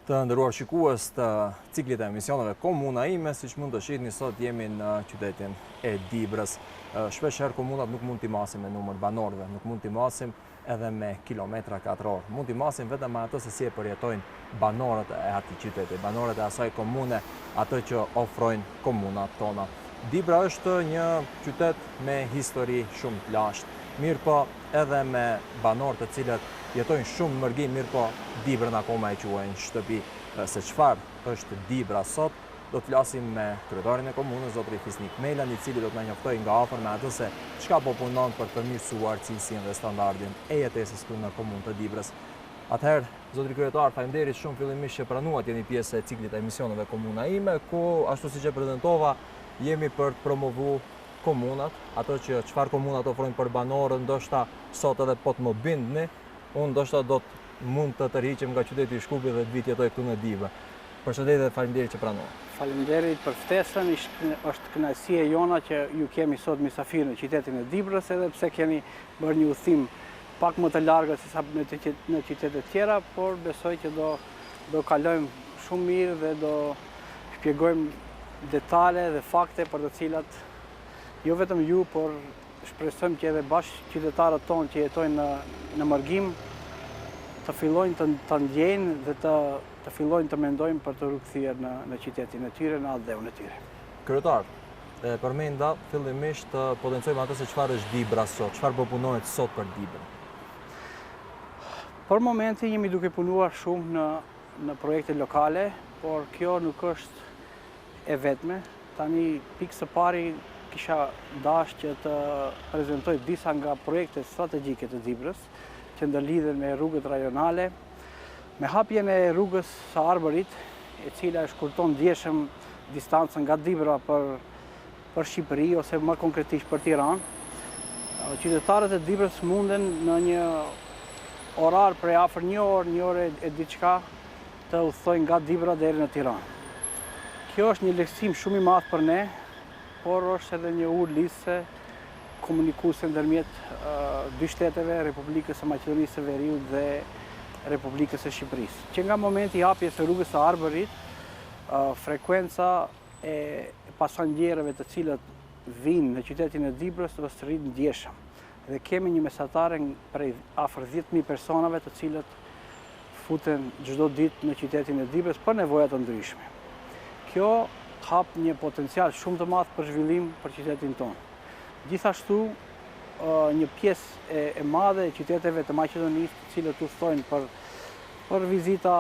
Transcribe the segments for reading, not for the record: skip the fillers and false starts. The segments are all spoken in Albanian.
Të nderuar shikues të ciklit e emisioneve Komuna ime, siç mund të shihni sot jemi në qytetin e Dibrës. Shpesh herë komunat nuk mund t'i masim me numër banorëve, nuk mund t'i masim edhe me kilometra katror. Mund t'i masim vetëm me atë se si e përjetojnë banorët e atij qyteti, banorët e asaj komune, atë që ofrojnë komunat tona. Dibra është një qytet me histori shumë të lashtë, mirë po edhe me banorë të cilët jetojnë shumë mërgim, mirë po Dibrën akoma e quajnë shtëpi. Se çfarë është Dibra sot, do të flasim me kryetarin e komunës, zotëri Fisnik Mejlan, i cili do të na njoftojë nga afër me atë se çka po punon për të mirësuar cilësinë dhe standardin e jetesës këtu në komunë të Dibrës. Atëherë, zotëri kryetar, faleminderit shumë fillimisht që pranuat jeni pjesë e ciklit e emisioneve Komuna ime, ku ashtu siç e prezantova, jemi për të promovuar komunat, ato që çfarë komunat ofrojnë për banorët, ndoshta sot edhe po të më bindni, unë ndoshta do të mund të tërhiqem nga qyteti i Shkupit dhe të vit jetoj këtu në Dibrë. Përshëndetje dhe faleminderit që pranova. Faleminderit për ftesën, është kënaqësia jona që ju kemi sot mysafir në qytetin e Dibrës, edhe pse keni bërë një udhëtim pak më të largët se sa në qytetet tjera, por besoj që do kalojmë shumë mirë dhe do shpjegojmë detale dhe fakte për të cilat jo vetëm ju, por shpresojmë që edhe bashkë qytetarët tonë që jetojnë në mërgim të fillojnë të ndjejnë dhe të fillojnë të mendojnë për të rikthyer në qytetin e tyre, në atë dheun e tyre. Kryetar, përmenda fillimisht të potencojmë atë se çfarë është Dibra sot, çfarë po punohet sot për Dibrën. Për momentin jemi duke punuar shumë në projekte lokale, por kjo nuk është e vetme. Tani pikë së pari kisha dashur që të prezantoj disa nga projektet strategjike të Dibrës, që ndërlidhen me rrugët rajonale, me hapjen e rrugës së Arbërit, e cila e shkurton ndjeshëm distancën nga Dibra për Shqipëri ose më konkretisht për Tiranë. Qytetarët e Dibrës munden në një orar prej afër një orë e diçka të udhtojnë nga Dibra deri në Tiranë. Kjo është një lehtësim shumë i madh për ne, por është edhe një urlise komunikuese ndërmjet dy shteteve, Republikës së Maqedonisë së Veriut dhe Republikës së Shqipërisë. Që nga momenti i hapjes së rrugës së Arbërit, frekuenca e pasagjerëve të cilët vinë në qytetin e Dibrës është rrit ndjeshëm. Dhe kemi një mesatare prej afër 10.000 personave të cilët futen çdo ditë në qytetin e Dibrës për nevoja të ndryshme. Kjo hap një potencial shumë të madh për zhvillim për qytetin tonë. Gjithashtu, një pjesë e madhe e qyteteve të Maqedonisë, të cilët udhtojnë për vizita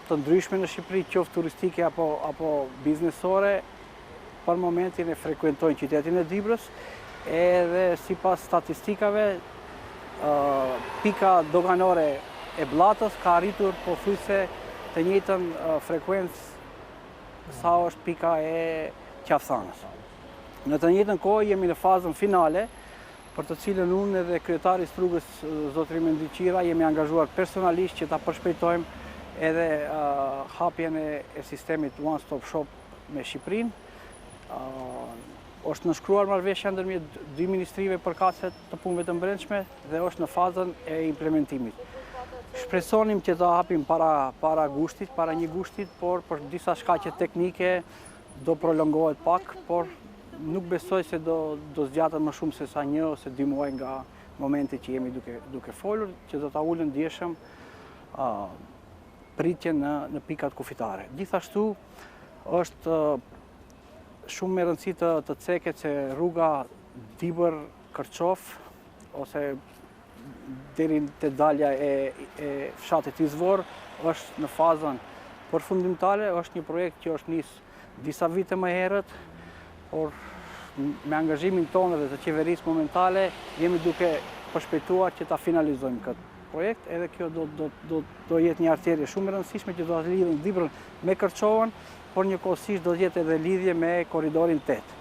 të ndryshme në Shqipëri, qoftë turistike apo biznesore, për momentin e frekuentojnë qytetin e Dibrës, edhe sipas statistikave, pika doganore e Bllatës ka arritur pothuajse të njëjtën frekuencë sa është pika e Qafsanës. Në të njëjtën kohë jemi në fazën finale, për të cilën unë edhe kryetari i rrugës zotëri Mendi Qira jemi angazhuar personalisht që ta përshpejtojmë edhe hapjen e sistemit One Stop Shop me Shqipërinë. Është nënshkruar marrëveshja ndërmjet dy ministrive përkatëse të punëve të brendshme dhe është në fazën e implementimit. Shpresonim që ta hapim para gushtit, para një gushtit, por për disa shkaqe teknike do prolongohet pak, por nuk besoj se do zgjatet më shumë se sa 1 ose 2 muaj nga momenti që jemi duke folur, që do ta ulën ndjeshëm pritjen në pikat kufitare. Gjithashtu është shumë me rëndësi të ceket se rruga Dibër-Kërçov ose deri te dalja e fshatit Izvor është në fazën përfundimtare, është një projekt që është nis disa vite më herët, por me angazhimin tonë dhe të qeverisë momentale jemi duke përshpejtuar që ta finalizojmë këtë projekt, edhe kjo do jetë një arterje shumë e rëndësishme që do të lidhë Dibrën me Kërçovën, por njëkohësisht do jetë edhe lidhje me korridorin 8.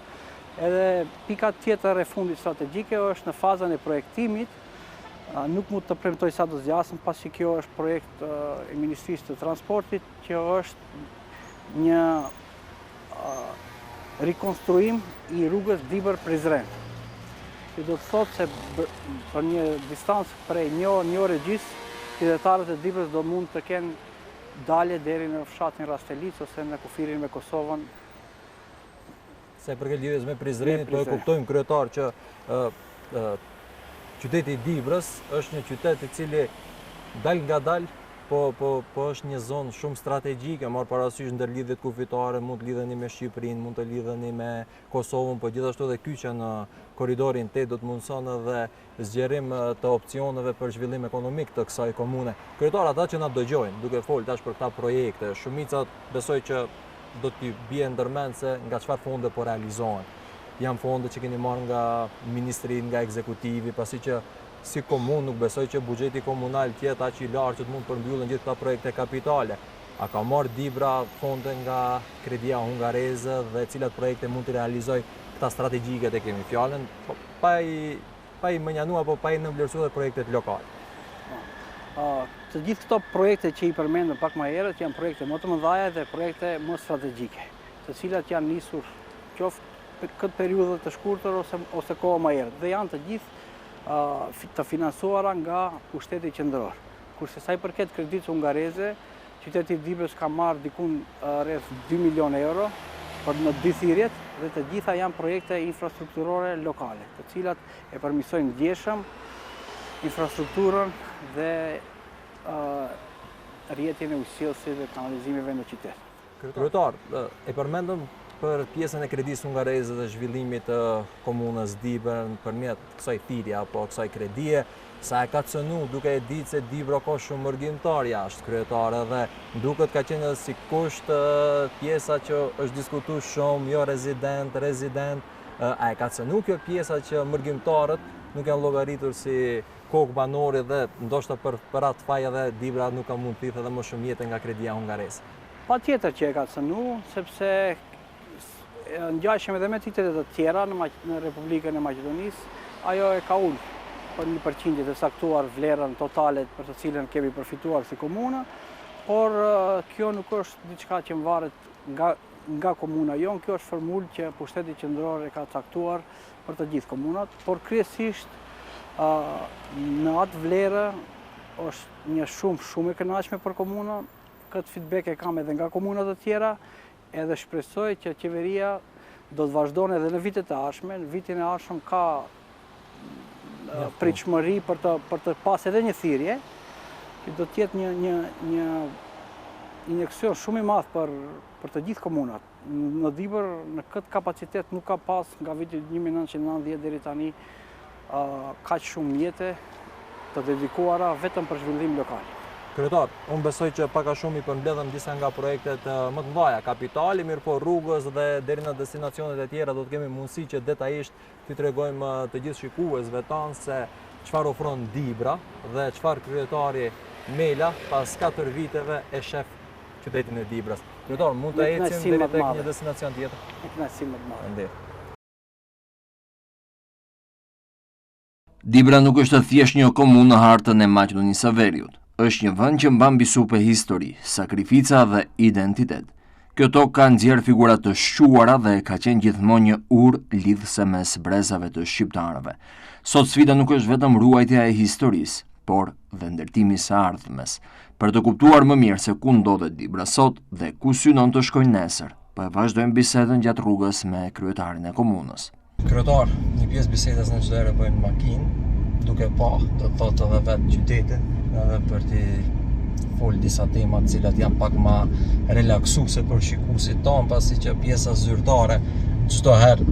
Edhe pika tjetër e fundit strategjike është në fazën e projektimit. Nuk mund të premtoj sa do zgjasëm, pasi kjo është projekt e Ministrisë të Transportit, që është një rikonstruim i rrugës Dibër-Prizren. Që do të thotë se për një distancë prej një orë gjys, qytetarët e Dibrës do mund të kenë dalje deri në fshatin Rastelic ose në kufirin me Kosovën. Se për këtë lidhjes me Prizrenit, po e kuptojmë kryetar që qyteti i Dibrës është një qytet i cili dal nga dal, po është një zonë shumë strategjike, marrë parasysh ndërlidhjet kufitare, mund të lidheni me Shqipërinë, mund të lidheni me Kosovën, po gjithashtu edhe kyçja në korridorin 8 do të mundson edhe zgjerim të opsioneve për zhvillim ekonomik të kësaj komune. Kryetar, ata që na dëgjojnë, duke folur tash për këta projekte, shumica besoj që do t'i bie ndërmend se nga çfarë fonde po realizohen. Janë fonde që keni marrë nga ministrinë, nga ekzekutivi, pasi që si komunë nuk besoj që buxheti komunal tjetë aq i lartë që të mund përmbyllën gjithë këta projekte kapitale. A ka marrë Dibra fonde nga Kredia Hungareze dhe cilat projekte mund të realizoj këta strategjike të kemi fjallën, pa i mënjanu apo pa i nënvlerësuar projektet lokale? Të gjithë këto projekte që i përmendëm pak më herët janë projekte më të mëdha dhe projekte më strategjike, të cilat janë nisur qoftë këtë periudhë të shkurtër ose kohë më herët dhe janë të gjithë të financuara nga pushteti qendror. Kurse sa i përket kreditës hungareze, qyteti i Dibrës ka marrë dikun rreth 2 milion euro për në dy thirrjet dhe të gjitha janë projekte infrastrukturore lokale, të cilat e përmirësojnë ndjeshëm infrastrukturën dhe rrjetin e ujësillësit dhe kanalizimeve në qytet. Kryetar, e përmendëm për pjesën e kredisë hungareze dhe zhvillimit të komunës Dibër përmjet kësaj thirrje apo kësaj kredie, sa e ka cënu duke e ditë se Dibra ka shumë mërgjimtar jashtë kryetare dhe duket ka qenë si kusht pjesa që është diskutuar shumë, jo rezident, a e ka cënu kjo pjesa që mërgjimtarët nuk janë llogaritur si kokë banore dhe ndoshta për atë faj edhe Dibra nuk ka mund të thithë edhe më shumë jetë nga kredia hungareze? Patjetër që e ka cënu, sepse ngjashëm edhe me qytetet të tjera në Republikën e Maqedonisë, ajo e ka ullë për 1% të saktuar vlerën totale për të cilën kemi përfituar si komuna, por kjo nuk është diçka që varet nga komuna jonë, kjo është formulë që pushteti qendror e ka caktuar për të gjithë komunat, por kryesisht në atë vlerë është një shumë e kënaqshme për komuna. Këtë feedback e kam edhe nga komunat të tjera, edhe shpresoj që qeveria do të vazhdojnë edhe në vitet e ardhshme. Në vitin e ardhshëm ka pritshmëri për të pas edhe një thirrje, që do të jetë një injeksion shumë i madh për të gjithë komunat. Në Dibër në këtë kapacitet nuk ka pas nga viti 1990 deri tani kaq shumë mjete të dedikuara vetëm për zhvillim lokal. Kryetar, unë besoj që pak a shumë i përmbledhëm disa nga projektet më të mëdha kapitali, mirë po rrugës dhe deri në destinacionet e tjera do të kemi mundësi që detajisht t'i tregojmë të gjithë shikuesve tanë se çfarë ofron Dibra dhe çfarë kryetari Mela pas 4 viteve e shef qytetin e Dibrës. Kryetar, mund të ecim deri tek një destinacion tjetër? Me kënaqësi më të madhe. Dibra nuk është thjesht një komunë në hartën e Maqedonisë së Veriut. Është një vend që mban mbi supe histori, sakrifica dhe identitet. Kjo tokë ka nxjerrë figura të shquara dhe ka qenë gjithmonë një urë lidhëse mes brezave të shqiptarëve. Sot sfida nuk është vetëm ruajtja e historisë, por dhe ndërtimi së ardhmes, për të kuptuar më mirë se ku ndodhet Dibra sot dhe ku synon të shkojnë nesër. Po e vazhdojmë bisedën gjatë rrugës me kryetarin e komunës. Kryetar, një pjesë bisedës në çdo herë bëjmë makinë, duke pa të thotë edhe vetë qytetin, edhe për t'i folë disa temat cilat janë pak ma relaksuese për shikuesit tonë, pasi që pjesa zyrtare çdo herë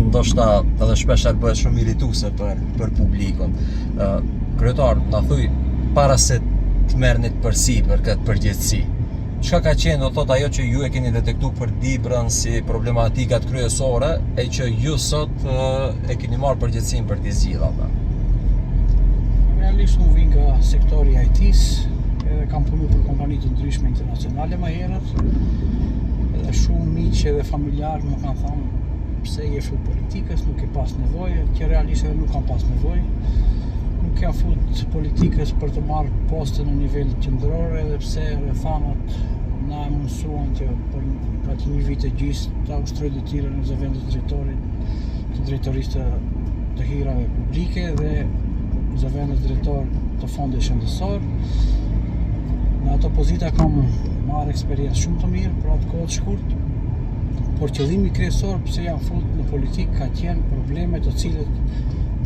ndoshta edhe shpeshherë bëhet shumë irrituese për publikun. Kryetar, na thuj para se të merrnit përsipër këtë përgjegjësi. Çka ka qenë do thotë ajo që ju e keni detektuar për Dibrën si problematikat kryesore e që ju sot e keni marrë përgjegjësinë për t'i zgjidhur ata? Realisht unë vi nga sektori IT-s, edhe kam punu për kompani të ndryshme internacionale më herët, edhe shumë miqë dhe familjarë më kanë thënë pse je fut politikës, nuk e pas nevojë, që realisht edhe nuk kam pas nevojë. Nuk jam fut politikës për të marrë poste në nivel qendror, edhe pse rrethanat na mësuan që për atë një vit e gjysmë ta ushtroj detyrën në zëvendës të drejtorisë të hirave publike dhe zëvendës drejtor të fondit shëndetësor. Në ato pozita kam marrë eksperiencë shumë të mirë për atë kohë të shkurt, por qëllimi kryesor pse jam fut në politikë ka qenë probleme të cilët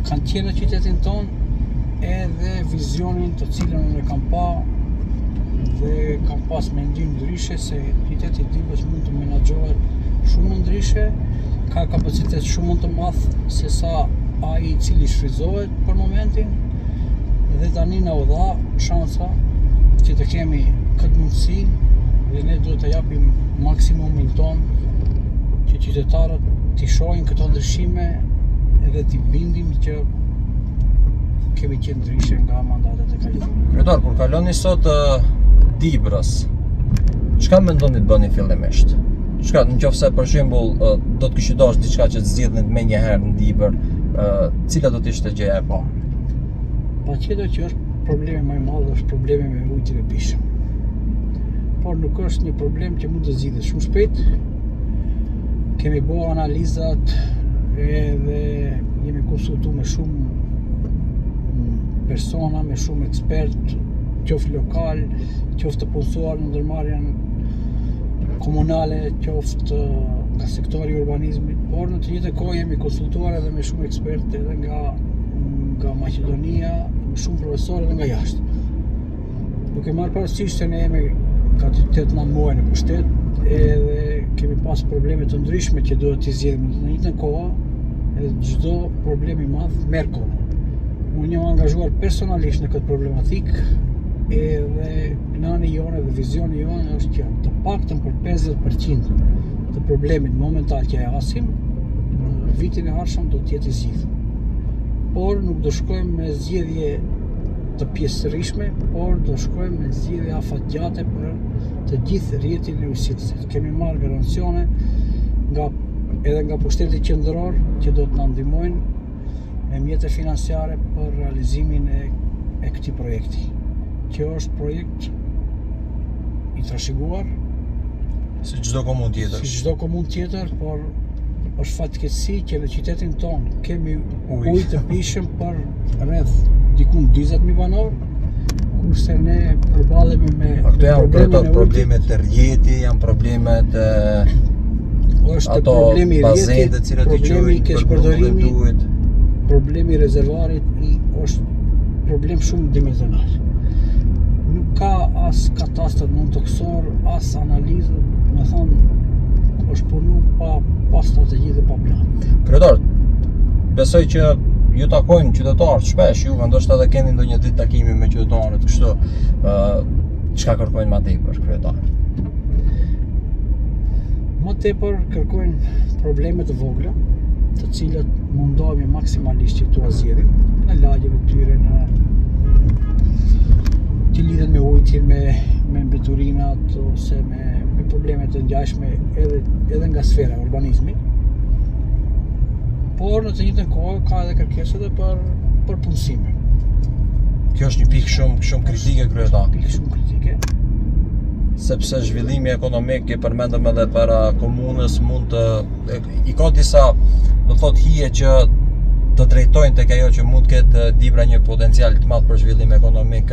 kanë qenë në qytetin tonë edhe vizionin të cilën unë e kam pa dhe kam pas mendim ndryshe se qyteti i Dibrës mund të menaxhohet shumë ndryshe, ka kapacitet shumë të madh se sa ai i cili shfrytëzohet për momentin dhe tani na u dha shansa që të kemi këtë mundësi dhe ne duhet të japim maksimumin ton që qytetarët t'i shohin këto ndryshime edhe t'i bindim që kemi qenë ndryshe nga mandatet e kaluara. Kryetar, kur kaloni sot Dibrës, çka mendoni të bëni fillimisht? Çka, nëse për shembull do të kishit dashur diçka që të zgjidhni më një herë në Dibër, cila do të ishte gjëja e parë? Patjetër që është problemi më i madh, është problemi me ujin e pishëm. Por nuk është një problem që mund të zgjidhet shumë shpejt. Kemi bërë analizat edhe jemi konsultuar me shumë persona, me shumë ekspert, qoftë lokal, qoftë të punësuar në ndërmarrjen komunale, qoftë nga sektori i urbanizmit, por në të njëjtën kohë jemi konsultuar edhe me shumë ekspertë edhe nga Maqedonia, me shumë profesorë edhe nga jashtë. Duke marrë parasysh se ne jemi gati 8-9 muaj në pushtet edhe kemi pas probleme të ndryshme që duhet t'i zgjidhim në të njëjtën kohë, edhe çdo problem i madh merr kohë. Unë jam angazhuar personalisht në këtë problematikë edhe plani jonë dhe vizioni jonë është që të paktën për 50% të problemit momental që e hasim në vitin e ardhshëm do të jetë i zgjidhur. Por nuk do shkojmë me zgjedhje të pjesërisme, por do shkojmë me zgjedhje afatgjate për të gjithë rrjetin e ujësisë. Kemi marrë garancione edhe nga pushteti qendror që do të na ndihmojnë me mjete financiare për realizimin e këtij projekti, që është projekt i trashëguar si çdo komunë tjetër. Si çdo komunë tjetër, por është fatkeqësi që në qytetin tonë kemi ujë të pishëm për rreth dikun 40.000 banor, kurse ne përballemi me këto janë problemet të rrjeti, janë problemet është problemi i rrjetit, problemi i keqpërdorimit, problemi i rezervarit është problem shumë dimensional. Nuk ka as katastër nëntoksor, as analizë, me thonë është punu pa strategji dhe pa plan. Kryetar, besoj që ju takojnë qytetarët shpesh, ju ndoshta edhe keni ndonjë ditë takimi me qytetarët, kështu çka kërkojnë më tepër kryetarët? Më tepër kërkojnë probleme të vogla, të cilat mundohemi maksimalisht që t'u zgjidhim në lagjet e tyre, që lidhen me ujin, me mbeturinat ose me probleme të ngjashme edhe nga sfera e urbanizmit. Por në të njëjtën kohë ka edhe kërkesë edhe për punësime. Kjo është një pikë shumë kritike kryetar. Pikë shumë kritike. Sepse zhvillimi ekonomik që përmendëm edhe para komunës mund të i ka disa, do thot, hije që të drejtojnë tek ajo që mund të ketë Dibra një potencial të madh për zhvillim ekonomik.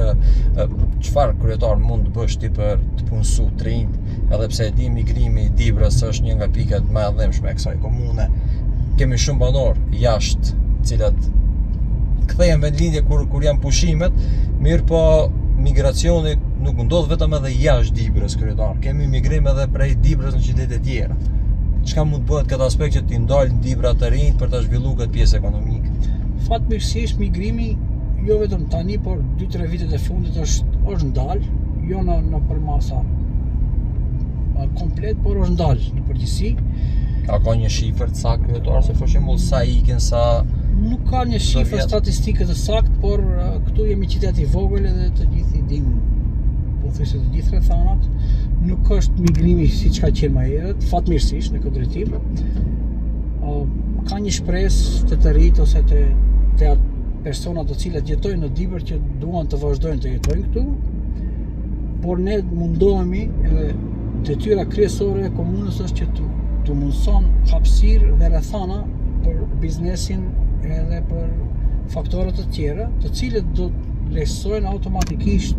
Çfarë kryetar mund të bësh ti për të punësuar të rinjt, edhe pse e di migrimi i Dibrës është një nga pikat më e dhëmshme e kësaj komune. Kemi shumë banor jashtë, të cilat kthehen vendlindje kur janë pushimet, mirë po migracioni nuk ndodh vetëm edhe jashtë Dibrës kryetar. Kemi migrim edhe prej Dibrës në qytete tjera. Çka mund bëhet këtë aspekt që t'i ndalë Dibra të rinjt për ta zhvilluar këtë pjesë ekonomike? Fatmirësisht migrimi jo vetëm tani, por 2-3 vitet e fundit është ndalë, jo në përmasa komplet, por është ndalë në përgjithësi. A ka një shifër të saktë kryetar, se për shembull sa ikin, sa nuk ka një shifër statistike të saktë, por këtu jemi qytet i vogël edhe të gjithë i dinë, pothuajse të gjithë rrethanat, nuk është migrimi siç ka qenë më herët, fatmirësisht në këtë drejtim. Ka një shpresë të rritë ose të persona të cilët jetojnë në Dibër që duan të vazhdojnë të jetojnë këtu, por ne mundohemi edhe detyra kryesore e komunës është që të mundson hapësirë dhe rrethana për biznesin edhe për faktorët të tjera, të cilët do të lehtësojnë automatikisht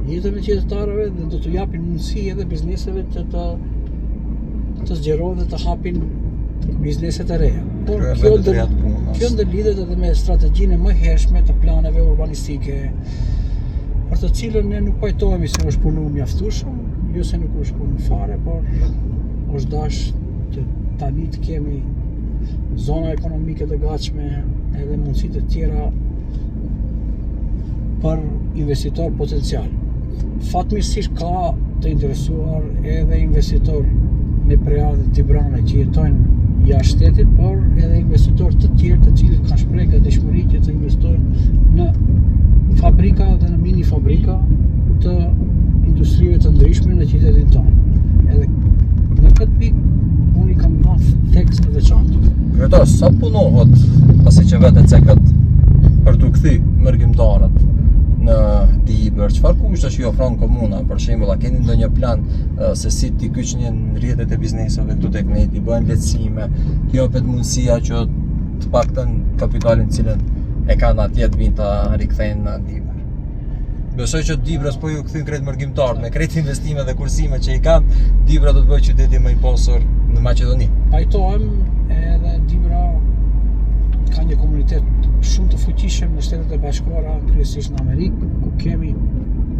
jetën e qytetarëve dhe do të japin mundësi edhe bizneseve të zgjerohen dhe të hapin bizneset e reja. Por kjo ndërlidhet edhe me strategjinë më hershme të planeve urbanistike, për të cilën ne nuk pajtohemi se është punu mjaftueshëm, jo se nuk është punu fare, por është dash që tani të kemi zona ekonomike të gatshme edhe mundësitë të tjera për investitor potencial. Fatmirësisht ka të interesuar edhe investitor me preardhje Tibrane që jetojnë jashtë shtetit, por edhe investitor të tjerë të cilët kanë shprehë dëshmëri që të investojnë në fabrika dhe në mini fabrika të industrive të ndryshme në qytetin tonë. Edhe në këtë pikë unë i kam dhënë tekst të veçantë. Kryetar, sa punohet pasi që vetë cekët për t'u kthy mërgjimtarët në Dibër? Çfarë kushte i ofron komuna? Për shembull, a keni ndonjë plan se si t'i kyçni rrjetet e bizneseve këtu tek ne, t'i bëjnë lehtësime, t'i jepet mundësia që të paktën kapitalin cilën e kanë atje të vinë ta rikthejnë në Dibër? Besoj që Dibra po ju kthyn krejt mërgjimtarët me krejt investime dhe kursime që i kanë, Dibra do të bëjë qyteti më i pasur në Maqedoni. Pajtohem edhe Dibra ka një komunitet shumë të fuqishëm në Shtetet e Bashkuara, kryesisht në Amerikë, ku kemi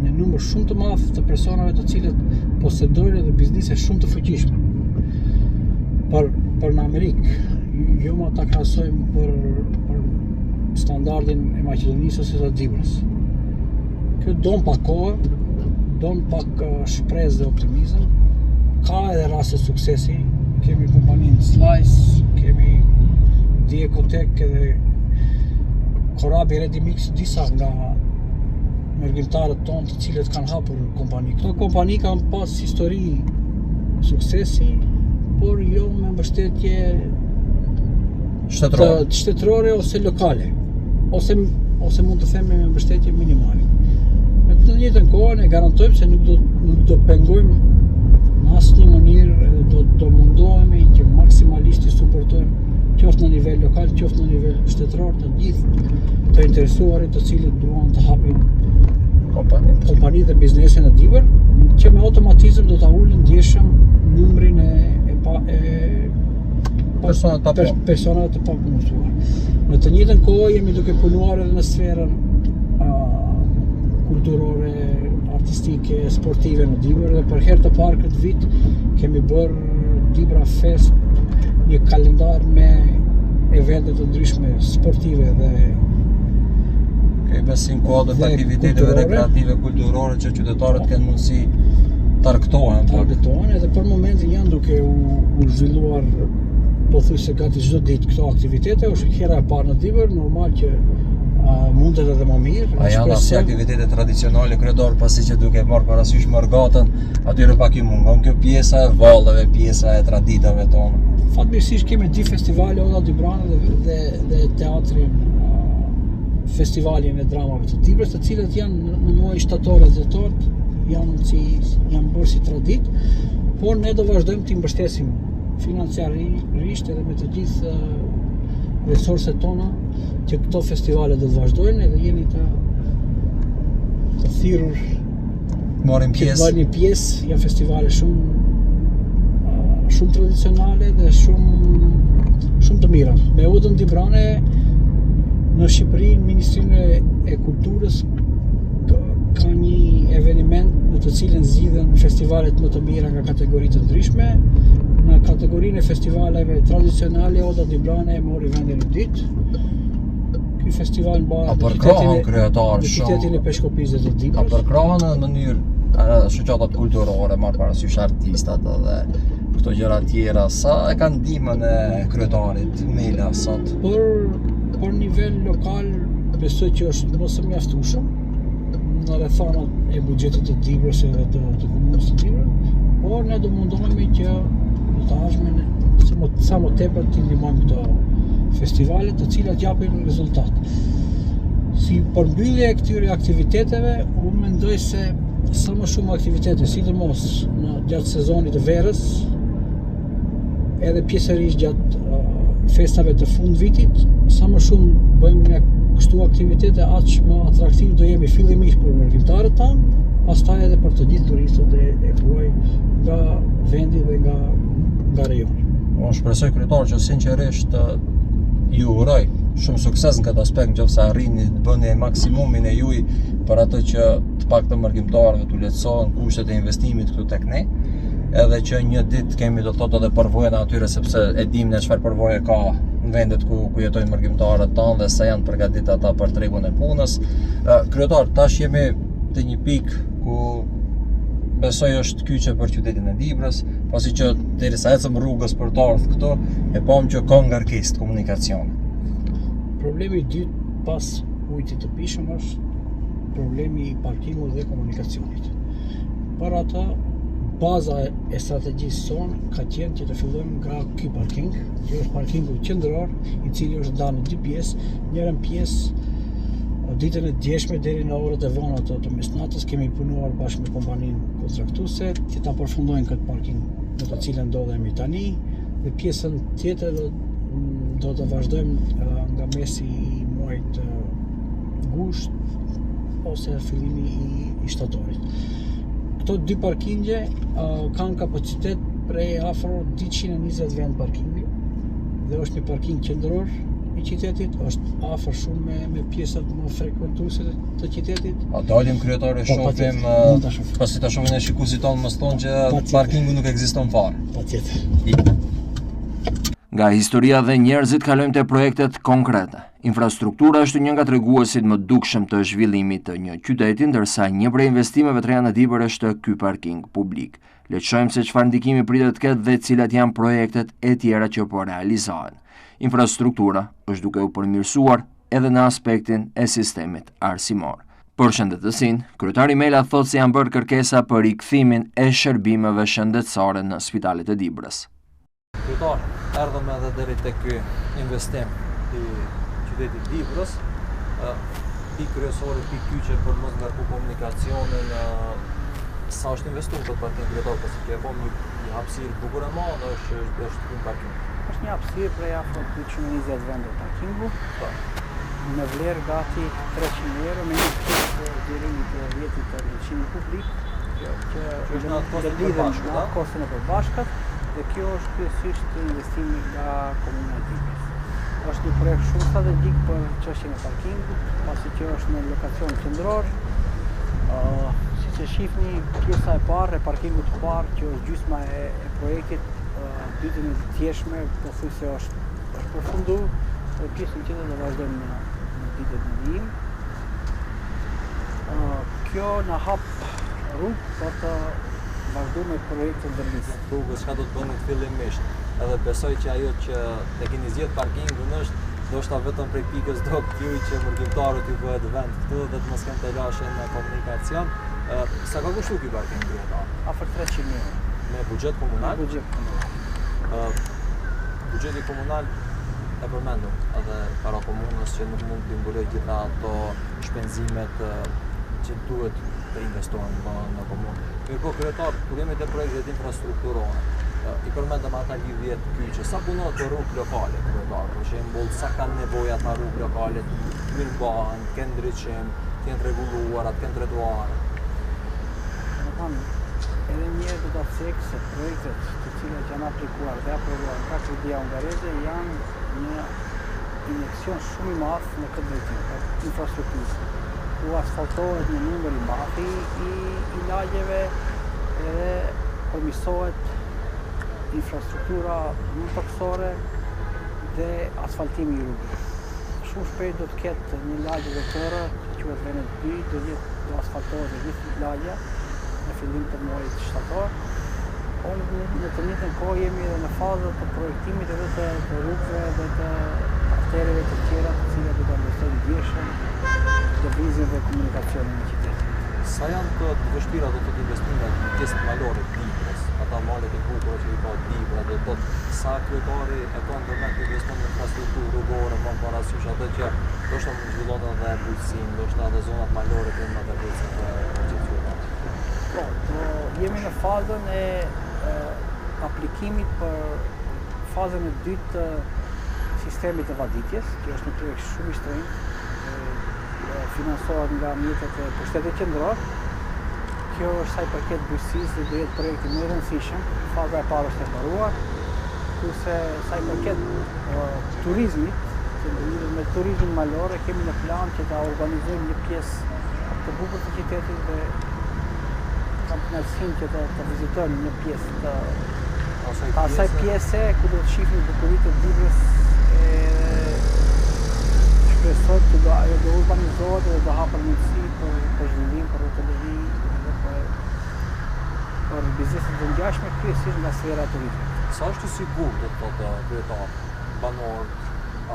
një numër shumë të madh të personave të cilët posedojnë edhe biznese shumë të fuqishme. Për në Amerikë, jo ma ta krahasojmë për standardin e Maqedonisë ose të Dibrës. Kjo don pak kohë, don pak shpresë dhe optimizëm. Ka edhe raste suksesi, kemi kompaninë Slice, kemi Diekotech edhe Korabi Ready Mix, disa nga mërgjimtarët tonë të cilët kanë hapur kompani. Këto kompani kanë pas histori suksesi, por jo me mbështetje shtetërore ose lokale, ose mund të themi me mbështetje minimale. Në të njëjtën kohë ne garantojmë se nuk do pengojmë në asnjë mënyrë, do mundohemi që maksimalisht të suportojmë qoftë në nivel lokal, qoftë në nivel shtetëror të gjithë të interesuarit të cilët duan të hapin kompani dhe biznese në Dibër, që me automatizëm do ta ulin ndjeshëm numrin e personave të papunësuar. Në të njëjtën kohë jemi duke punuar edhe në sferën kulturore, artistike, sportive në Dibër dhe për herë të parë këtë vit kemi bërë Dibra Fest, një kalendar me evente të ndryshme sportive dhe besim kuadër të aktiviteteve rekreative kulturore që qytetarët kanë mundësi të argëtohen edhe për momentin janë duke u zhvilluar pothuajse gati çdo ditë këto aktivitete. Është hera e parë në Dibër, normal që mundet edhe më mirë. A janë asë aktivitete tradicionale kryetare, pasi që duke marrë parasysh Margatën, atyre pak i mungon kjo pjesa e vallëve, pjesa e traditave tonë. Fatmirësisht kemi di festivale Oda Dibrane dhe teatrin, festivalin e dramave të Dibrës, të cilët janë në muaj shtator dhe dhjetor, janë bërë si tradit, por ne do vazhdojmë të mbështesim financiarisht edhe me të gjithë resurset tona që këto festivale do të vazhdojnë edhe jeni të thirrur marrin pjesë, janë festivale shumë tradicionale dhe shumë të mira. Me Odën Dibrane në Shqipëri, Ministrinë e Kulturës ka një eveniment në të cilën zgjidhen festivalet më të mira nga kategori të ndryshme. Në kategorinë e festivaleve tradicionale, Oda Dibrane mori vendin e dytë. Ky festival mbahet në qytetin e Peshkopizës të Dibrës. Ka përkrahën në mënyrë shoqatat kulturore, marrë parasysh artistat dhe këto gjëra tjera, sa e kanë ndihmën e kryetarit Mela sot? Për nivel lokal besoj që është mos e mjaftueshëm në rrethonat e buxhetit të Dibrës edhe të komunës të Dibrës, por ne do mundohemi që në të ardhmen sa më tepër të ndihmojmë këto festivale të cilat japin rezultat. Si përmbyllje e këtyre aktiviteteve, unë mendoj se sa më shumë aktivitete, sidomos gjatë sezonit të verës, edhe pjesërisht gjatë festave të fund vitit, sa më shumë bëjmë me kështu aktivitete, aq më atraktiv do jemi fillimisht për mërgjimtarët tanë, pastaj edhe për të gjithë turistët e huaj nga vendi dhe nga rejoni. Unë shpresoj kryetar që sinqerisht ju uroj shumë sukses në këtë aspekt, nëse arrini të bëni maksimumin e juaj për atë që të paktën marrëdhënëtarëve t'u lehtësohen kushtet e investimit këtu tek ne, edhe që një ditë kemi do të thotë edhe përvojën atyre, sepse e dimë ne çfarë përvoje ka në vendet ku jetojnë marrëdhënëtarët tanë dhe sa janë përgatitur ata për tregun e punës. Kryetar, tash jemi te një pikë ku besoj është kyçe për qytetin e Dibrës, pasi që derisa ecëm rrugës për të ardhur këtu, e pam që ka ngarkesë të komunikacionit. Problemi i dytë pas ujit të pishëm është problemi i parkingut dhe komunikacionit. Për ata, baza e strategjisë sonë ka qenë që të fillojmë nga ky parking, që është parkingu qendror, i cili është ndarë në dy pjesë. Njërën pjesë ditën e djeshme deri në orët e vona të mesnatës kemi punuar bashkë me kompaninë kontraktuese që ta përfundojnë këtë parking në të cilën ndodhemi tani, dhe pjesën tjetër do të vazhdojmë nga mesi i muajit gusht ose fillimi i shtatorit. Këto dy parkingje kanë kapacitet prej afro 220 vend parkingi dhe është një parking qendror i qytetit, është afër shumë me pjesët më frekuentuese të qytetit. A dalim kryetare shohim, pasi ta shohin e shikuesit tonë mos thonë që parkingu nuk ekziston fare. Patjetër. Nga historia dhe njerëzit kalojmë te projektet konkrete. Infrastruktura është një nga treguesit më dukshëm të zhvillimit të një qyteti, ndërsa një prej investimeve të reja në Dibër është ky parking publik. Le të shohim se çfarë ndikimi pritet të ketë dhe cilat janë projektet e tjera që po realizohen. Infrastruktura është duke u përmirësuar edhe në aspektin e sistemit arsimor. Për shëndetësinë, kryetari Mela thotë se janë bërë kërkesa për rikthimin e shërbimeve shëndetësore në spitalet e Dibrës. Kryetar, erdhëm edhe deri tek ky investim i qytetit Dibrës. Pikë kryesore, pikë kyçe për mos ngarku komunikacionin. Sa është investuar këtë parking, kryetar, pasi që e bëm një hapësirë bukur e madhe, është një parking. Është një hapësirë prej afro 220 vende parkingu, me vlerë gati 300 euro me një pjesë deri në 10 të ndryshimit publik, që është në atë kostin e përbashkët, dhe kjo është kryesisht investimi nga Komuna e Dibrës. Është një projekt shumë strategjik për çështjen e parkingut, pasi që është në lokacion qendror. Siç e shihni, pjesa e parë e parkingut të parë, që është gjysma e projektit, ditën e djeshme pothuajse është përfunduar, dhe pjesën tjetër do vazhdojmë në ditët e vijim. Kjo na hap rrugë për të vazhduar me projektin ndërmjetësor. Rrugës çka do të bëni fillimisht, edhe besoj që ajo që e keni zgjedh parkingun është ndoshta vetëm prej pikës dop juaj që mërgjimtarët ju bëhet vend këtu dhe të mos kenë të lashën në komunikacion. Sa ka kushtuar ky parking kryetar? Afër 300 euro. Me buxhet komunal? Me buxhet komunal. Buxheti komunal e përmendëm edhe para komunës që nuk mund të mbulojë gjitha ato shpenzimet që duhet të investohen në komunë. Mirpo kryetar, kur jemi te projektet infrastrukturore, i përmendëm ata lidhjet kyçe. Sa punohet për rrugë lokale, kryetar? Për shembull, sa kanë nevojë ata rrugë lokale të mirëmbahen, të kenë ndriçim, të jenë rregulluara, të kenë trotuare? Edhe një do ta thek se projektet të cilat janë aplikuar dhe aprovuar nga Qeveria Hungareze janë një injekcion shumë i madh në këtë drejtim, për infrastrukturë. Ku asfaltohet një numër i madh i lagjeve edhe përmirësohet infrastruktura mëtoksore dhe asfaltimi i rrugëve. Shumë shpejt do të ketë një lagje vetore, që quhet Venet 2, do asfaltohet gjithë lagja në fillim të muajit shtator. Në të njëjtën kohë jemi edhe në fazën të projektimit edhe të rrugëve dhe të arterëve të tjera të cilat do të mbështesin ndjeshën, lëvizjen dhe komunikacionin në qytet. Sa janë të vështira do të investimet në pjesën malore të Dibrës, ata malet e bukura që i ka Dibra, do të thotë sa kryetari e ka ndërmend të investon në infrastrukturë rrugore, më parasysh atë që ndoshta mund zhvillon edhe bujqësinë, ndoshta edhe zonat malore të më të qytetit. Po, jemi në fazën e aplikimit për fazën e dytë të sistemit të vaditjes, që është një projekt shumë i shtrenjtë, financohet nga mjetet e pushtetit qendror. Kjo është sa i përket bujqësisë dhe do jetë projekti më i rëndësishëm. Faza e parë është e mbaruar. Kurse sa i përket turizmit, që lidhet me turizmin malor, kemi në plan që ta organizojmë një pjesë të bukur të qytetit dhe kam kënaqësinë që të vizitojmë një pjesë të asaj pjese ku do të shihni bukuritë e Dibrës. Shpresoj që ajo do urbanizohet dhe do hapë mundësi për zhvillim, për hotelëri dhe për bizneset të ngjashme, kryesisht nga sfera e turizmit. Sa është i sigurt do të thotë kryetar, banor,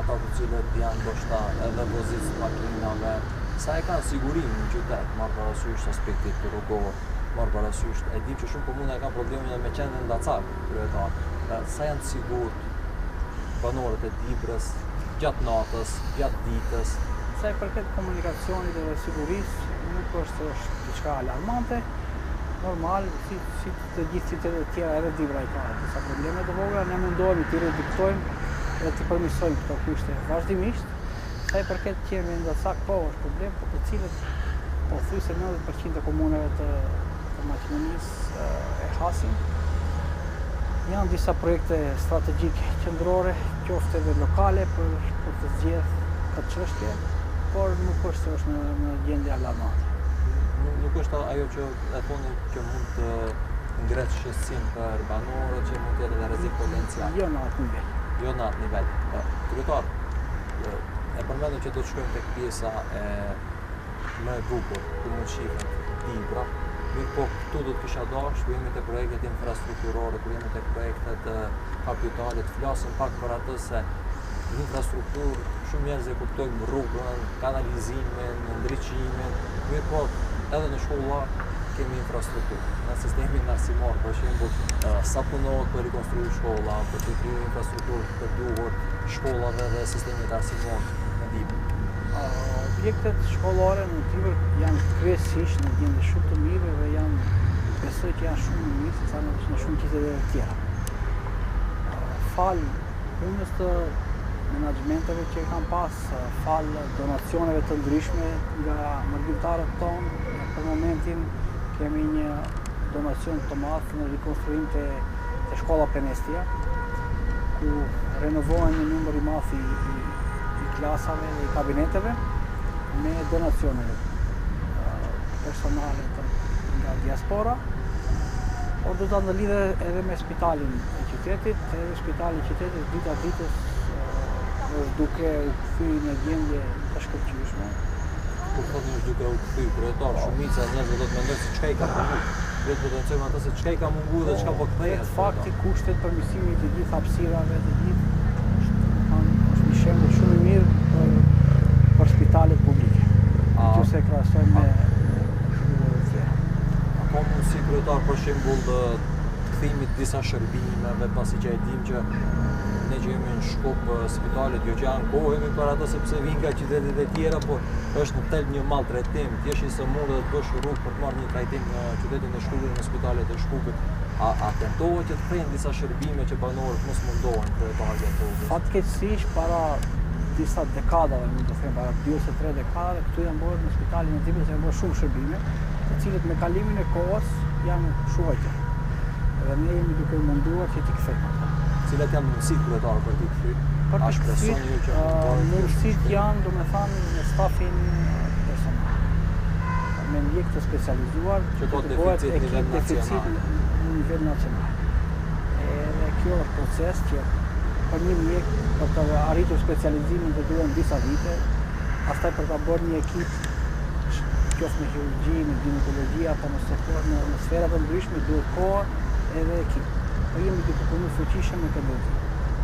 ata të cilët janë ndoshta edhe vozit të makinave, sa e kanë sigurinë në qytet, marrë parasysh aspektit rrugor, marrë parasysh, e dim që shumë komuna kanë probleme me qendrën ndacak kryetar. Sa janë të sigurt banorët e Dibrës gjatë natës, gjatë ditës? Sa i përket komunikacionit dhe sigurisë, nuk është diçka alarmante. Normal, si të gjithë qytetet e tjera, edhe Dibra i ka disa probleme të vogla, ne mundohemi t'i reduktojmë dhe t'i përmirësojmë këto kushte vazhdimisht. Sa i përket qendrës ndacak, po është problem, por të cilët pothuajse 90% e komunave të Maqedonisë e hasin. Janë disa projekte strategjike qendrore, qoftë edhe lokale për të zgjedhur këtë çështje, por nuk është se është në gjendje alarmante. Nuk është ajo që e thoni që mund të ngretë shqetësim për banorët, që mund të jetë edhe rrezik potencial. Jo në atë nivel. Jo në atë nivel. Kryetar, e përmendëm që do të shkojmë tek pjesa më e bukur, ku mund shihen Dibra. Mirë po, këtu do të kisha dashur, kur jemi te projektet infrastrukturore, kur jemi tek projektet kapitale, të flasim pak për atë se infrastrukturë, shumë njerëz e kuptojnë rrugën, kanalizimin, ndriçimin, mirë po, edhe në shkolla kemi infrastrukturë. Në sistemin arsimor, për shembull, sa punohet për rikonstruir shkolla, për të krijuar infrastrukturë të duhur shkollave dhe sistemit arsimor në Dibër. Objektet shkollore në Dibër janë kryesisht në gjendje shumë të mirë dhe besoj që janë shumë më mirë se sa në shumë qytete të tjera. Fal punës të menaxhmenteve që kanë pas, fal donacioneve të ndryshme nga mërgjimtarët tonë, për momentin kemi një donacion të madh në rikonstruim të shkolla Penestia, ku renovohen një numër i madh i klasave dhe i kabineteve me donacione personale nga diaspora, por do ta ndalidhe edhe me spitalin e qytetit, edhe spitali i qytetit dita ditës është duke u kthyer në gjendje të shkëlqyeshme. Kur thonë është duke u kthyer kryetar, shumica e njerëzve do të mendojnë se çka i ka munguar. Le të potencojmë atë se çka i ka munguar dhe çka po kthehet. Fakti kushtet përmirësimit të gjithë hapësirave, të gjithë është një shembull shumë i mirë për spitalet publike. Nëse e krahasojmë me shkollët e tjera. Ka mundësi kryetar për shembull të kthimit disa shërbimeve, pasi që e dim që ne që jemi në Shkup spitalet jo që ankohemi për ato sepse vinë nga qytetet e tjera, por është në tel një maltretim, ti je i sëmurë dhe të bësh rrugë për të marrë një trajtim në qytetin e Shkupit, në spitalet e Shkupit. A tentohet që të kthehen disa shërbime që banorët mos mundohen për të ardhur këtu? Fatkeqësisht para disa dekadave, mund të them para 2 ose 3 dekadave, këtu janë bërë në spitalin e Dibrës janë bërë shumë shërbime, të cilët me kalimin e kohës janë shuajtur. Dhe ne jemi duke munduar që t'i kthejmë ato. Cilat janë mundësitë kryetare për t'i kthyer? Për t'i kthyer, mundësitë janë, domethënë, në stafin personal. Me mjek të specializuar që ka deficit në nivel nacional. Edhe kjo është proces që për një mjek për të arritur specializimin të duhen disa vite, pastaj për ta bërë një ekip qoftë në kirurgji, në ginekologji apo në sfera të ndryshme duhet kohë edhe ekip. Po jemi duke punuar fuqishëm në këtë drejtim.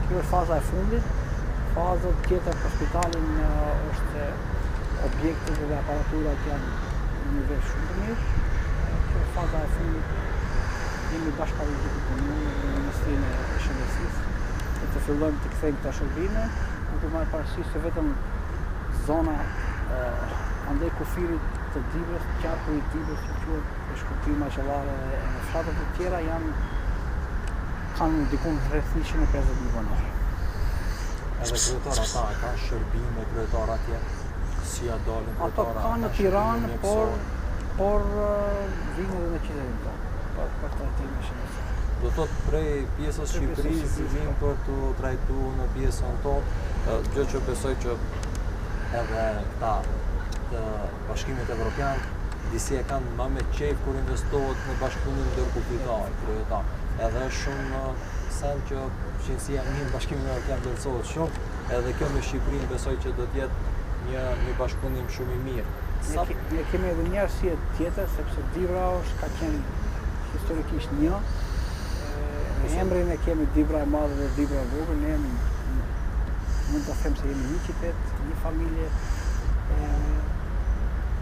Kjo është faza e fundit. Faza tjetër për spitalin është objektet dhe aparaturat janë në nivel shumë të mirë. Kjo është faza e fundit. Jemi bashkëpunojmë duke punuar në Ministrinë e Shëndetësisë dhe të fillojmë të kthejmë këto shërbime, duke marrë parasysh se vetëm zona andej kufirit të Dibrës, qarku i Dibrës që quhet Shkupi, Maqellare dhe fshatet e tjera kanë diku rreth 150.000 banor. Edhe kryetar ata kanë shërbime kryetar atje, si a dalin kryetar? Ato kanë në Tiranë, por por vinë edhe në qytetin tonë, për trajtimin shëndetësor. Do thot prej pjesës Shqipërisë vinë për të trajtuar në pjesën tonë, gjë që besoj që edhe këta të bashkimit evropian disi e kanë më me qejf kur investohet në bashkëpunim ndërkufitar, kryetar. Edhe është shumë sen që qenësia një bashkimin evropian vlerësohet shumë, edhe kjo me Shqipërinë besoj që do të jetë një bashkëpunim shumë i mirë. Ne kemi edhe një arsye tjetër, sepse Dibra ka qenë historikisht një. Emrin e kemi Dibra e Madhe dhe Dibra e Vogël, ne mund të them se jemi një qytet, një familje.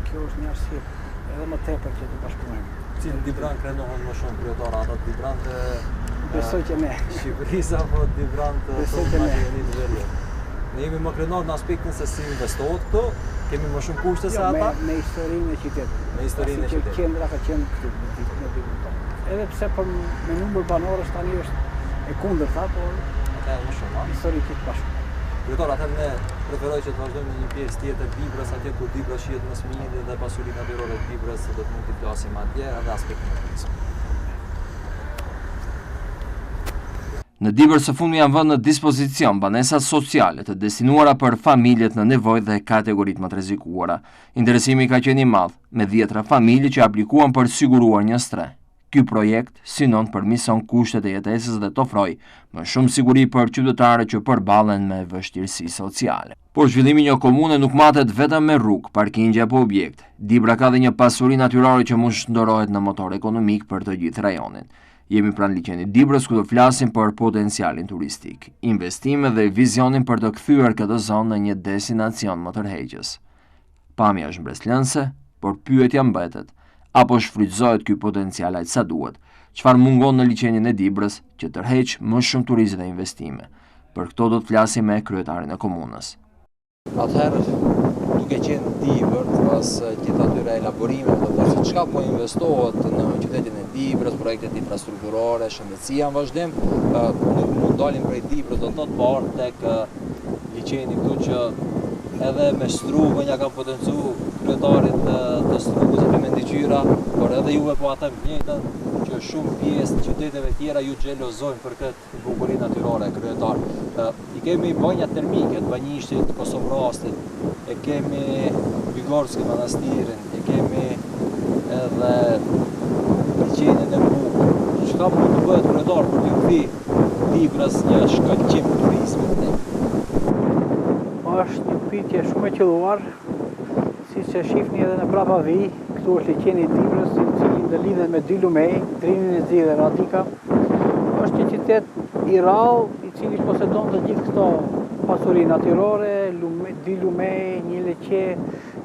Kjo është një arsye edhe më tepër që të bashkëpunojmë. Cilë Dibran krenohen më shumë kryetarë, ata Dibran të Besoj që ne. Shqipërisë apo Dibran të Maqedonisë Veriut? Ne jemi më krenar në aspektin se si investohet këtu, kemi më shumë kushte se ata. Me historinë e qytetit. Me historinë e qytetit. Qendra ka qenë këtu në Dibën tonë. Edhe pse për me numër banorësh tani është e kundërta, por ata janë më shumë, historikisht bashkë. Kryetar, atë ne preferoj që të vazhdojmë në një pjesë tjetër Dibrës, atje ku Dibra shihet më së miri dhe pasurinë natyrore të Dibrës, do të mund të flasim atje edhe aspektin e turizmit. Në Dibrë së fundmi janë vënë në dispozicion banesat sociale të destinuara për familjet në nevojë dhe kategoritë më të rrezikuara. Interesimi ka qenë i madh, me 10 familje që aplikuan për siguruar një stre. Ky projekt synon përmison kushtet e jetesës dhe të ofrojë më shumë siguri për qytetarët që përballen me vështirësi sociale. Por zhvillimi një komune nuk matet vetëm me rrugë, parkingje apo objekt. Dibra ka dhe një pasuri natyrore që mund shndërrohet në motor ekonomik për të gjithë rajonin. Jemi pranë liçenit Dibrës ku do flasim për potencialin turistik, investime dhe vizionin për të kthyer këtë zonë në një destinacion më tërheqës. Pamja është mbreslënse, por pyetja mbetet, apo shfrytëzohet ky potencial aq sa duhet? Çfarë mungon në liçenin e Dibrës që tërheq më shumë turizëm dhe investime? Për këto do të flasim me kryetarin e komunës. Atëherë, duke qenë Dibër, pas gjithë atyre elaborimeve, do të thotë çka po investohet në qytetin e Dibrës, projektet infrastrukturore, shëndetësia në vazhdim, nuk mund dalim prej Dibrës, do të thotë parë tek liçeni këtu që edhe me Strugën ja kanë potencu kryetarit të Strugës e Mendiqyra, por edhe juve po atë njëjtën që shumë pjesë të qyteteve tjera ju xhelozojnë për këtë bukurinë natyrore kryetar. I kemi banja termike të Banjishtit, Kosovërastit, e kemi Bigorski manastirin, e kemi edhe liçenin e Bukur. Çka mund të bëhet kryetar për të kthy Dibrës një shkëlqim turizmit? Është një pyetje shumë e qelluar, siç e shihni edhe në Prapavi, këtu është liçeni i Dibrës, i cili ndëlidhet me dy lumej, Drinin e Zi dhe Radika. Është një qytet i rrallë, i cili posedon të gjithë këto pasuri natyrore, dy lumej, një liçe,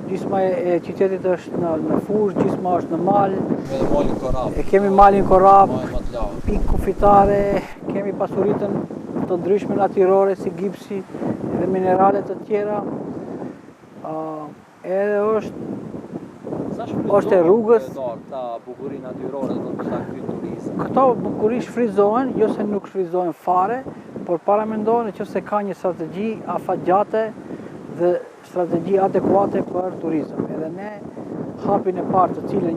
gjysma e qytetit është në fushë, gjysma është në mal. Malin Korap. E kemi malin Korap, pikë kufitare, kemi pasuritën të ndryshme natyrore si gipsi dhe mineralet të tjera. Edhe është e rrugës. Këta bukuri natyrore do të kthy turizëm. Këto bukuri shfrytëzohen, jo se nuk shfrytëzohen fare, por paramendohen nëse ka një strategji afatgjate dhe strategji adekuate për turizëm. Edhe ne hapin e parë të cilën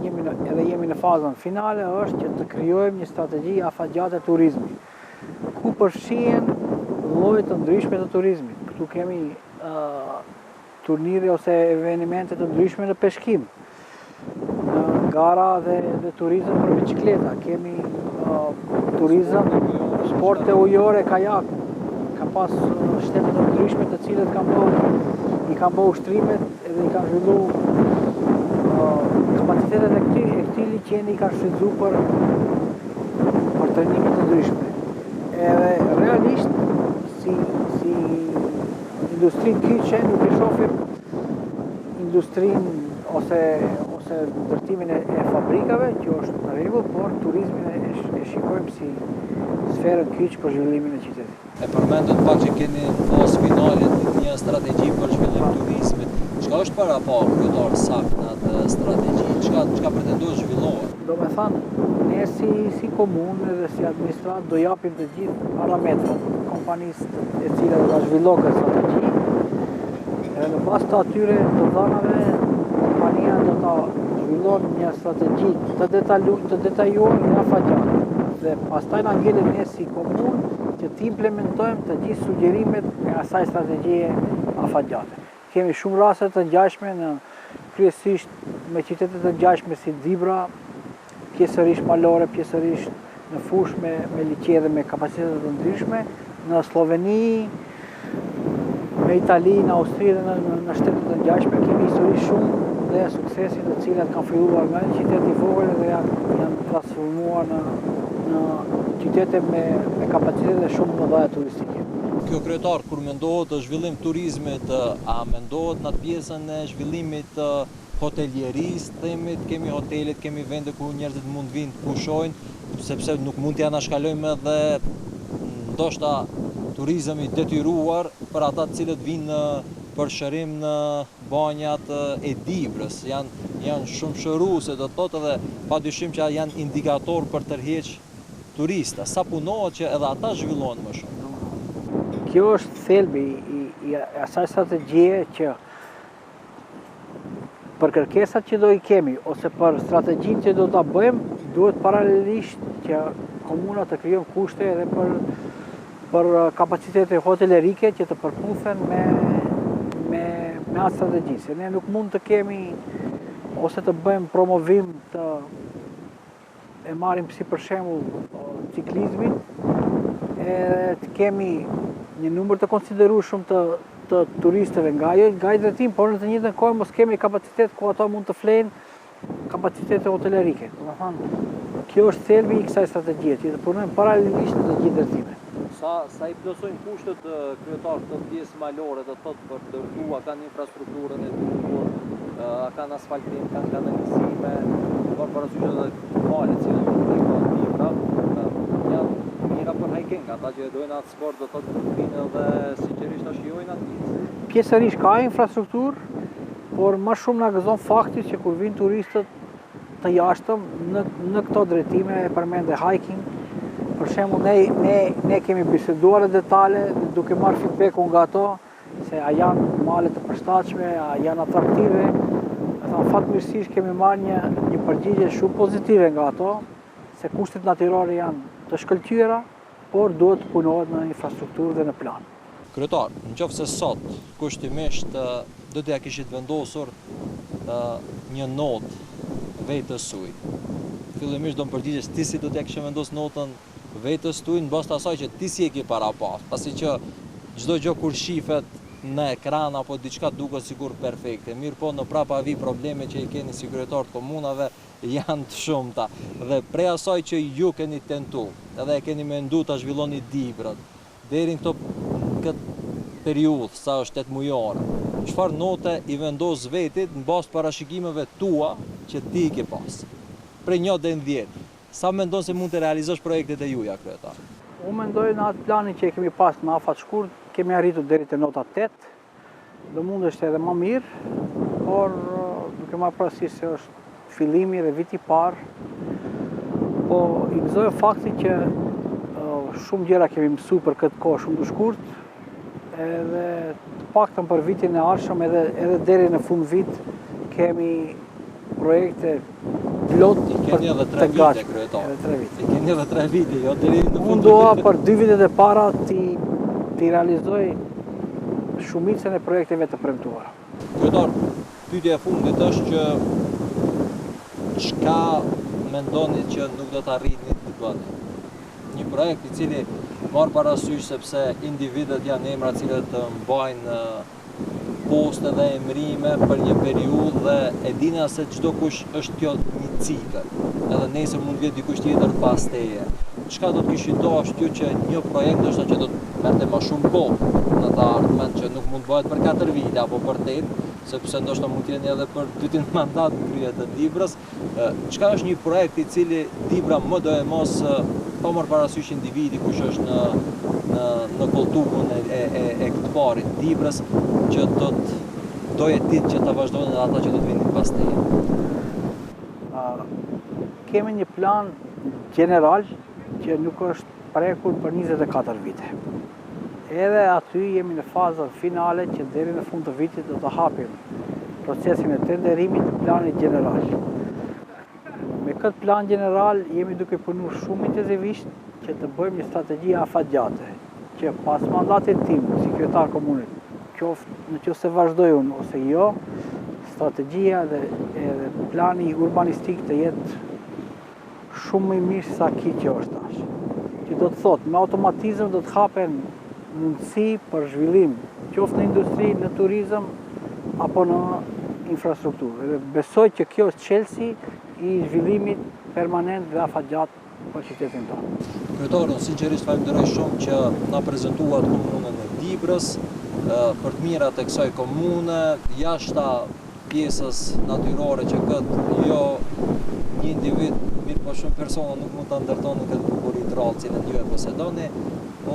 jemi në fazën finale është që të krijojmë një strategji afatgjate turizmi, ku përfshihen lloje të ndryshme të turizmit. Këtu kemi turnire ose evenimente të ndryshme në peshkim, në gara dhe turizëm për bicikleta, kemi turizëm, sporte ujore, kajak, ka pas shtete të ndryshme të cilët i kanë bërë ushtrimet edhe i kanë zhvillu kapacitetet e këtij liçeni i kanë shfrytzuar për trajnime të ndryshme. Edhe realisht si industrinë kyçe nuk e shohim industrinë ose ndërtimin e fabrikave, që është në rregull, por turizmin e shikojmë si sferën kyç për zhvillimin e qytetit. E përmendët pak që keni në fazë finale një strategji për zhvillim turizmit. Çka është para pa kryetar sakt në atë strategji? Çka pretendon zhvillohet? Do me thënë, ne si komunë dhe si administratë do japim të gjithë parametrat kompanisë e cilat do ta zhvillojnë këtë strategji. Edhe në bazë të atyre të dhënave, kompania do ta zhvillon një strategji të detajuar dhe afatgjate. Dhe pastaj na ngelen ne si komunë që të implementojmë të gjithë sugjerimet e asaj strategjie afatgjate. Kemi shumë raste të ngjashme kryesisht me qytete të ngjashme si Dibra, pjesërisht malore, pjesërisht në fushë me liqe dhe me kapacitete të ndryshme, në Sloveni, me Itali, në Austri dhe në shtetet të ngjashme kemi histori shumë dhe suksese të cilat kanë filluar nga një qytet i vogël dhe janë transformuar në qytete me kapacitete shumë të mëdha turistike. Kjo kryetar, kur mendohet të zhvillim turizmit, a mendohet në atë pjesën e zhvillimit të hotelierisë, themit, kemi hotelet, kemi vende ku njerëzit mund vinë të pushojnë, sepse nuk mund t'ja shkalojmë edhe ndoshta turizëm i detyruar për ata të cilët vinë për shërim në banjat e Dibrës. Janë shumë shëruese, do të thotë, edhe padyshim që janë indikator për tërheq turista. Sa punohet që edhe ata zhvillohen më shumë? Kjo është thelbi i asaj strategjie që për kërkesat që do i kemi, ose për strategjinë që do ta bëjmë, duhet paralelisht që komuna të krijon kushte edhe për kapacitete hotelerike që të përputhen me atë strategji. Se ne nuk mund të kemi ose të bëjmë promovim e marrim si për shembull ciklizmin, të kemi një numër të konsiderueshëm të turistëve nga i drejtim, por në të njëjtën kohë mos kemi kapacitet ku ato mund të flenë kapacitete hotelerike. Domethënë, kjo është thelbi i kësaj strategjie, që të punojmë paralelisht në të gjithë drejtimet. Sa i plotësojnë kushtet kryetar të pjesë malore, do thotë për të rrugë, kanë infrastrukturën e duhur, kanë asfaltim, kanë kanalizime, por parasysh edhe malet që janë Dibra, janë mira për hiking, ata që dojnë atë sport do thotë vinë edhe sinqerisht ta shijojnë atë. Pjesërisht ka infrastrukturë, por më shumë na gëzon fakti që kur vinë turistët të jashtëm në këto drejtime e përmendë hiking. Për shembull, ne kemi biseduar detale duke marrë feedback nga ato se a janë male të përshtatshme, a janë atraktive. Fatmirësisht kemi marrë një përgjigje shumë pozitive nga ato, se kushtet natyrore janë të shkëlqyera, por duhet të punohet në infrastrukturë dhe në plan. Kryetar, nëse sot kushtimisht do t'ja kishit vendosur një notë vetës suaj. Fillimisht do më përgjigjesh ti si do t'ja kishe vendosur notën vetës tuaj në bazë të asaj që ti si e ke para pas, pasi që çdo gjë kur shifet në ekran apo diçka duket sikur perfekte. Mirë po, në prapavi probleme që i keni si kryetar të komunave janë të shumta. Dhe prej asaj që ju keni tentu, edhe e keni mendu ta zhvilloni Dibrën, deri në këtë periudhë, sa është 8 mujore, çfarë note i vendos vetit në bazë parashikimeve tua që ti i ke pas? Prej 1 deri në 10. Sa mendon se mund të realizosh projektet e juaja, kryetar? Unë mendoj në atë planin që e kemi pas në afat shkurt, kemi arritur deri te nota 8. Do mund është edhe më mirë, por duke marrë parasysh se është fillimi dhe viti i parë, po i gëzoj fakti që shumë gjëra kemi mësuar për këtë kohë shumë të shkurt, edhe të paktën për vitin e ardhshëm edhe deri në fund vit kemi projekte pilot për të gatshme. I keni edhe 3 vite, jo deri në fund. Unë doa për 2 vitet e para ti realizoj shumicën e projekteve të premtuara. Kryetar, pyetja e fundit është që çka mendoni që nuk do të arritni të bëni? Një projekt i cili marr parasysh sepse individët janë emra të cilët mbajnë poste dhe emrime për një periudhë dhe e dina se çdo kush është kjo një cikël. Edhe nesër mund vjet dikush tjetër pas teje. Çka do të kishit dashur ju që një projekt është që do të merrte më shumë kohë në të ardhmen, që nuk mund bëhet për 4 vite apo për 8, sepse ndoshta mund të jeni edhe për 2 mandat në krye të Dibrës. Çka është një projekt i cili Dibra më do e mos pa marrë parasysh individi kush është në kulturën e këtë parit Dibrës, që do jetit që të vazhdojnë edhe ata që do të vinin pas teje? Kemi një plan general që nuk është prekur për 24 vite. Edhe aty jemi në fazën finale që deri në fund të vitit do të hapim procesin e tenderimit të planit gjeneral. Me këtë plan gjeneral jemi duke punu shumë intensivisht që të bëjmë një strategji afatgjate, që pas mandatit tim si kryetar komunit, në që se vazhdoj unë ose jo, strategjia dhe plani urbanistik të jetë shumë më i mirë sa ki që është tash. Që do të thotë, me automatizëm do të hapen mundësi për zhvillim, qoftë në industri, në turizëm, apo në infrastrukturë. Dhe besoj që kjo është çelësi i zhvillimit permanent dhe afatgjat për qytetin tonë. Kryetarë, sinqerisht falenderoj shumë që na prezantuat komunën e Dibrës, për të mirat e kësaj komune, jashta pjesës natyrore që këtë jo një individ, mirë po shumë persona nuk mund të ndërtoni këtë bukuri të rallë cilën ju e posedoni.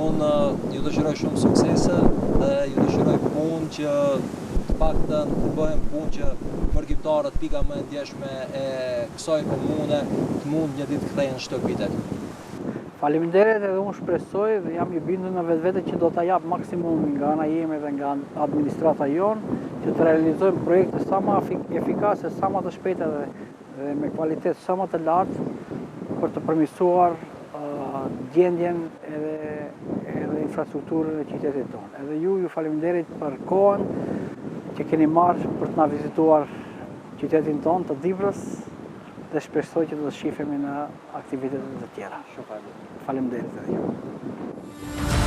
Unë ju dëshiroj shumë suksese dhe ju dëshiroj punë që të paktën të bëhem punë që përgjithtarët pika më e ndjeshme e kësaj komune të mund një ditë kthehen shtëpitet. Faleminderit edhe unë shpresoj dhe jam i bindur në vetvete që do ta jap maksimum nga ana ime dhe nga administrata jonë që të realizojmë projekte sa më efikase, sa më të shpejta dhe me kvalitet sa më të lartë për të përmirësuar gjendjen edhe infrastrukturën e qytetit tonë. Edhe ju faleminderit për kohën që keni marrë për të na vizituar qytetin tonë të Dibrës dhe shpresoj që do të shihemi në aktivitetet e tjera. Faleminderit edhe ju.